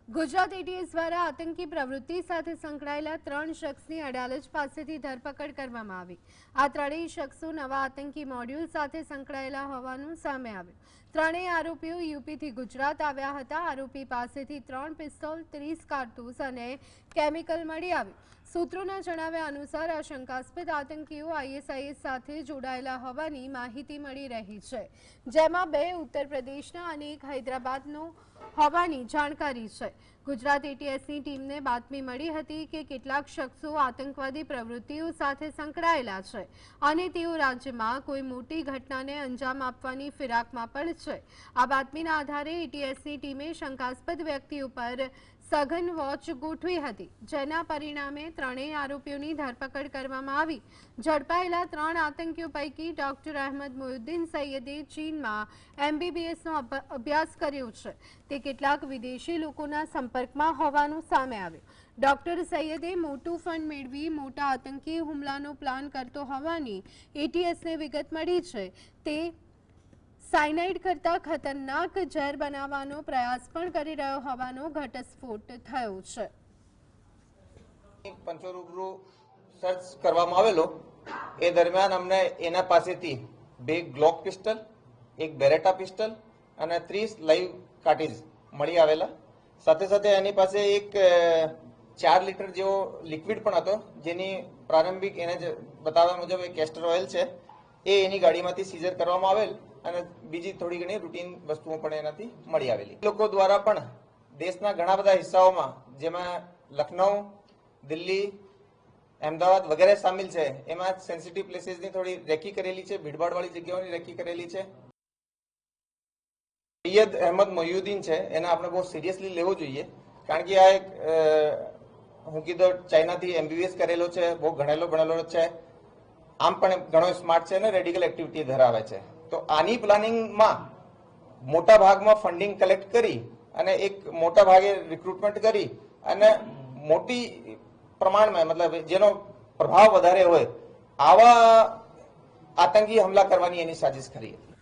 Gujarat ATS દ્વારા આતંકી પ્રવૃત્તિ સાથે સંકળાયેલા 3 શખ્સની અડાલજ પાસેથી ધરપકડ કરવામાં આવી। આ ત્રણેય શખ્સો નવા આતંકી મોડ્યુલ સાથે સંકળાયેલા હોવાનું સામે આવ્યું। ત્રણેય આરોપીઓ યુપીથી ગુજરાત આવ્યા હતા। આરોપી પાસેથી 3 પિસ્તોલ, 30 કારતૂસ અને કેમિકલ મળી આવ્યું। સૂત્રોના જણાવ્યા અનુસાર આ શંકાસ્પદ આતંકીઓ આઈએસઆઈએસ સાથે જોડાયેલા હોવાની માહિતી મળી રહી છે, જેમાં 2 ઉત્તર પ્રદેશના અને 1 હૈદરાબાદનો હોવાની જાણકારી છે। ગુજરાત એટીએસની ટીમને બાતમી મળી હતી કે કેટલાક શખ્સો આતંકવાદી પ્રવૃત્તિઓ સાથે સંકળાયેલા છે અને તેઓ રાજ્યમાં કોઈ મોટી ઘટનાને અંજામ આપવાની ફિરાકમાં પણ છે। આ બાતમીના આધારે એટીએસની ટીમે શંકાસ્પદ વ્યક્તિ ઉપર સઘન વોચ ગોઠવી હતી, જેના પરિણામે ત્રણેય આરોપીઓની ધરપકડ કરવામાં આવી। ઝડપાયેલા 3 આતંકીઓ પૈકી ડોક્ટર અહેમદ મોયુદ્દીન સૈયદે ચીનમાં એમબીબીએસનો અભ્યાસ કર્યો છે। તે કેટલાક વિદેશી લોકોના સંપર્કમાં હોવાનું સામે આવ્યું। ડોક્ટર સૈયદે મોટું ફંડ મેળવી મોટા આતંકી હુમલાનો પ્લાન કરતો હોવાની એટીએસને વિગત મળી છે। તે સાયનાઇડ કરતા ખતરનાક ઝેર બનાવવાનો પ્રયાસ પણ કરી રહ્યો હોવાનો ઘટસ્ફોટ થયો છે। પંચો રૂબરૂ સર્ચ કરવામાં આવેલો એ દરમિયાન અમને એના પાસેથી 2 ગ્લોક પિસ્ટલ, 1 બેરેટા પિસ્ટલ અને 30 લાઈવ કાર્ટ્રિજ મળી આવેલા। સાથે સાથે એની પાસે એક 4 લીટર જેવો લિક્વિડ પણ હતો, જેની પ્રારંભિક એને બતાવ્યા મુજબ એ કેસ્ટર ઓઇલ છે। એ એની ગાડીમાંથી સીઝર કરવામાં આવેલ અને બીજી થોડી ઘણી રૂટીન વસ્તુઓ પણ એનાથી મળી આવેલી। લોકો દ્વારા પણ દેશના ઘણા બધા હિસ્સાઓમાં, જેમાં લખનઉ, દિલ્હી, અમદાવાદ વગેરે સામેલ છે, એમાં સેન્સિટિવ પ્લેસીસની થોડી રેકી કરેલી છે, ભીડભાડવાળી જગ્યાઓની રેકી કરેલી છે। સૈયદ અહેમદ મોયુદ્દીન છે, એને આપણે બહુ સિરિયસલી લેવો જોઈએ, કારણ કે આ એક હું કીધું ચાઇનાથી એમબીબીએસ કરેલો છે, બહુ ભણેલો છે, આમ પણ ઘણો સ્માર્ટ છે અને રેડિકલ એક્ટિવિટી ધરાવે છે। તો આની પ્લાનિંગમાં મોટા ભાગમાં ફંડિંગ કલેક્ટ કરી અને એક મોટા ભાગે રિક્રુટમેન્ટ કરી અને મોટી પ્રમાણમાં, મતલબ જેનો પ્રભાવ વધારે હોય, આવા આતંકી હુમલા કરવાની એની સાજિશ કરી હતી।